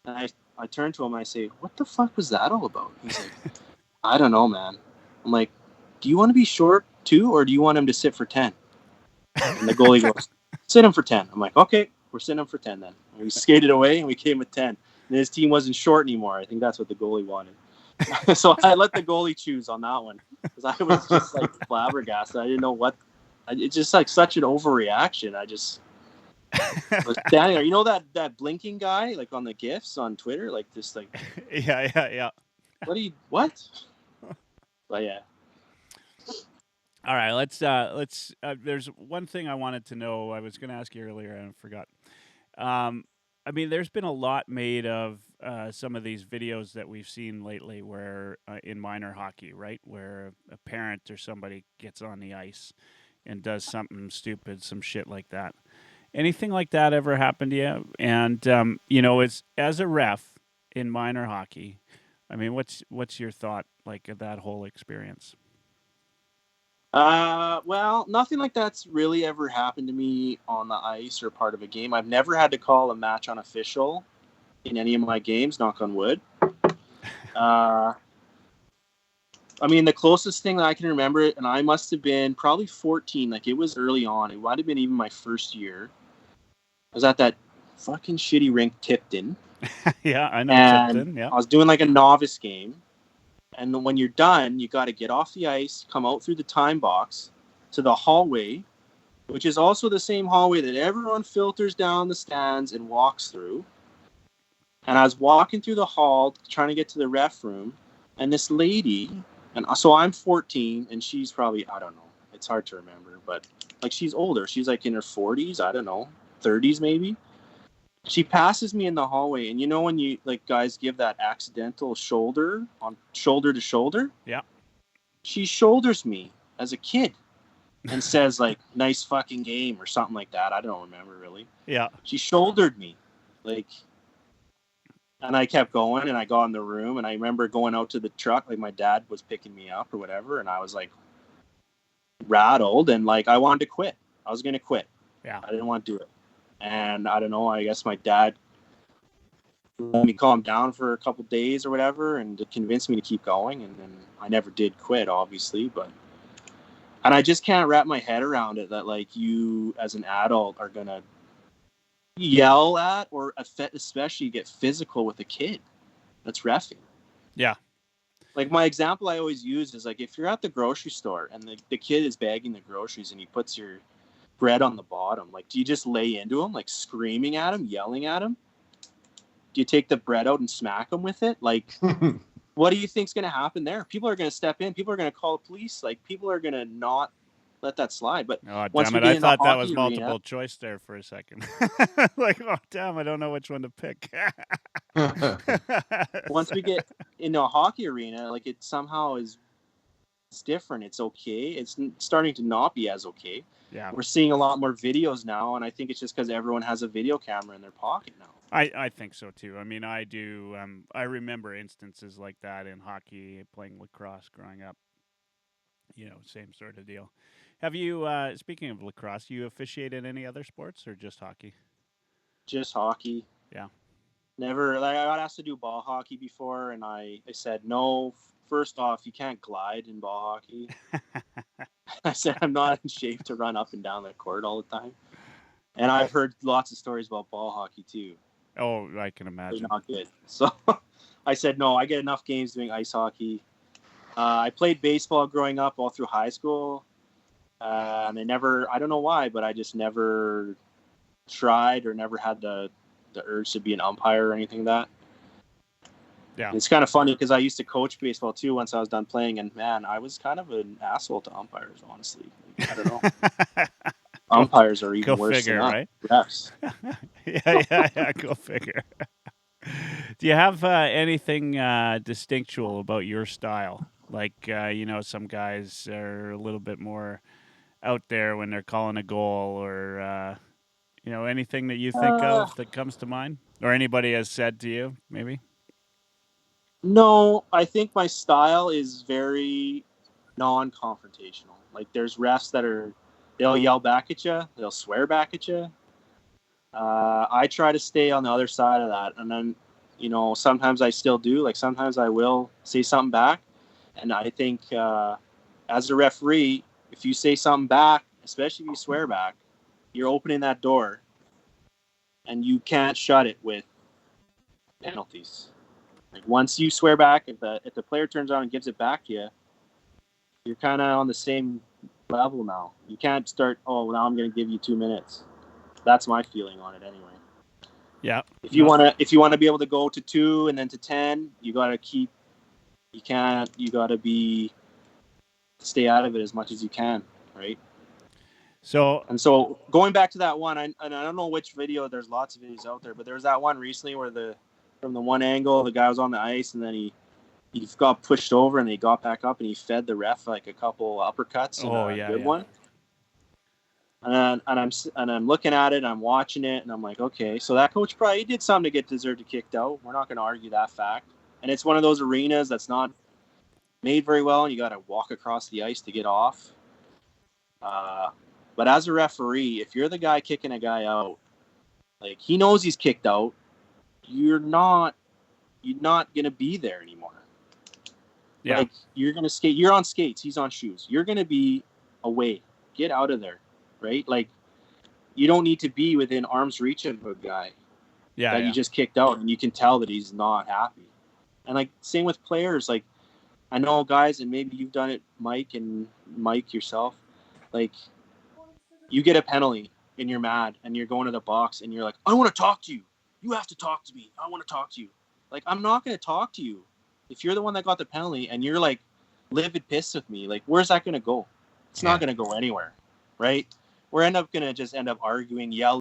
Speaker 3: And I turn to him and I say, what the fuck was that all about? He's like, I don't know, man. I'm like, do you want to be short too, or do you want him to sit for 10? And the goalie goes, sit him for 10. I'm like, okay, we're sitting him for 10 then. And we skated away and we came with 10. And his team wasn't short anymore. I think that's what the goalie wanted. So I let the goalie choose on that one because I was just like flabbergasted. I didn't know what. It's just like such an overreaction. I just was standing there. You know that blinking guy like on the GIFs on Twitter, like just like
Speaker 2: yeah.
Speaker 3: What? But yeah.
Speaker 2: All right, let's there's one thing I wanted to know. I was going to ask you earlier and I forgot. I mean, there's been a lot made of some of these videos that we've seen lately where in minor hockey, right, where a parent or somebody gets on the ice and does something stupid, some shit like that. Anything like that ever happened to you? And you know, as a ref in minor hockey, I mean, what's your thought like of that whole experience?
Speaker 3: Well, nothing like that's really ever happened to me on the ice or part of a game. I've never had to call a match unofficial in any of my games, knock on wood. I mean, the closest thing that I can remember, and I must have been probably 14, like it was early on. It might have been even my first year. I was at that fucking shitty rink, Tipton.
Speaker 2: Yeah, I know Tipton, yeah.
Speaker 3: I was doing like a novice game. And when you're done, you got to get off the ice, come out through the time box to the hallway, which is also the same hallway that everyone filters down the stands and walks through. And I was walking through the hall trying to get to the ref room, and this lady, and so I'm 14, and she's probably, I don't know, it's hard to remember, but like she's older. She's like in her 40s, I don't know, 30s maybe. She passes me in the hallway, and you know when you like guys give that accidental shoulder to shoulder?
Speaker 2: Yeah.
Speaker 3: She shoulders me as a kid and says like nice fucking game or something like that. I don't remember really.
Speaker 2: Yeah.
Speaker 3: She shouldered me. Like, and I kept going and I got in the room and I remember going out to the truck, like my dad was picking me up or whatever, and I was like rattled and like I wanted to quit. I was gonna quit.
Speaker 2: Yeah.
Speaker 3: I didn't want to do it. And I don't know, I guess my dad let me calm down for a couple days or whatever and to convince me to keep going. And then I never did quit, obviously. And I just can't wrap my head around it that, like, you as an adult are going to yell at or especially get physical with a kid that's reffing.
Speaker 2: Yeah.
Speaker 3: Like, my example I always use is, like, if you're at the grocery store and the kid is bagging the groceries and he puts your bread on the bottom, like, do you just lay into him, like screaming at him, yelling at him? Do you take the bread out and smack him with it? Like, what do you think's going to happen there? People are going to step in. People are going to call the police. Like, people are going to not let that slide. But
Speaker 2: Oh,
Speaker 3: once
Speaker 2: damn
Speaker 3: we
Speaker 2: it.
Speaker 3: get
Speaker 2: I
Speaker 3: in the
Speaker 2: thought that was
Speaker 3: hockey
Speaker 2: multiple
Speaker 3: arena,
Speaker 2: choice there for a second. Like, oh, damn, I don't know which one to pick.
Speaker 3: once we get into a hockey arena, like it somehow is it's different. It's okay. It's starting to not be as okay.
Speaker 2: Yeah.
Speaker 3: We're seeing a lot more videos now, and I think it's just because everyone has a video camera in their pocket now.
Speaker 2: I think so too. I mean, I do. I remember instances like that in hockey, playing lacrosse growing up. Same sort of deal. Have you, speaking of lacrosse, you officiated any other sports or just hockey?
Speaker 3: Just hockey.
Speaker 2: Yeah.
Speaker 3: Never. Like I got asked to do ball hockey before, and I said no. First off, you can't glide in ball hockey. I said I'm not in shape to run up and down the court all the time. And I've heard lots of stories about ball hockey too.
Speaker 2: Oh, I can
Speaker 3: They're
Speaker 2: imagine.
Speaker 3: not good. So I said no. I get enough games doing ice hockey. I played baseball growing up all through high school, and I don't know why, but I just never tried or never had the urge to be an umpire or anything like that.
Speaker 2: Yeah.
Speaker 3: And it's kind of funny because I used to coach baseball too once I was done playing, and man, I was kind of an asshole to umpires, honestly. Like, I don't know. Umpires are even
Speaker 2: Go
Speaker 3: worse
Speaker 2: figure,
Speaker 3: than
Speaker 2: right?
Speaker 3: refs.
Speaker 2: Yeah. Go figure. Do you have anything distinctual about your style? Like, some guys are a little bit more out there when they're calling a goal, or anything that you think of that comes to mind, or anybody has said to you, maybe.
Speaker 3: No, I think my style is very non-confrontational. Like there's refs they'll yell back at you, they'll swear back at you. I try to stay on the other side of that, and then sometimes I still do. Like sometimes I will say something back, and I think as a referee, if you say something back, especially if you swear back, you're opening that door, and you can't shut it with penalties. Like once you swear back, if the player turns around and gives it back to you, you're kind of on the same level now. You can't start. Oh, well, now I'm going to give you 2 minutes. That's my feeling on it, anyway.
Speaker 2: Yeah.
Speaker 3: If you want to be able to go to 2 and then to 10, you got to keep. You can't. You got to stay out of it as much as you can, right?
Speaker 2: So
Speaker 3: Going back to that one, and I don't know which video. There's lots of videos out there, but there was that one recently where from the one angle, the guy was on the ice, and then he got pushed over, and he got back up, and he fed the ref like a couple uppercuts and a good one. And I'm looking at it, and I'm watching it, and I'm like, okay, so that coach probably did something to get deserved to kicked out. We're not going to argue that fact. And it's one of those arenas that's not made very well, and you got to walk across the ice to get off. But as a referee, if you're the guy kicking a guy out, like he knows he's kicked out, you're not gonna be there anymore.
Speaker 2: yeah.
Speaker 3: Like you're gonna skate. You're on skates. He's on shoes. You're gonna be away. Get out of there, right? Like you don't need to be within arm's reach of a guy that you just kicked out, and you can tell that he's not happy. And like same with players. Like I know guys, and maybe you've done it, Mike yourself. Like you get a penalty and you're mad, and you're going to the box, and you're like, I want to talk to you. You have to talk to me. I want to talk to you. Like, I'm not going to talk to you. If you're the one that got the penalty and you're like livid pissed with me, like, where's that going to go? It's not going to go anywhere, right? We're going to just end up arguing, yelling.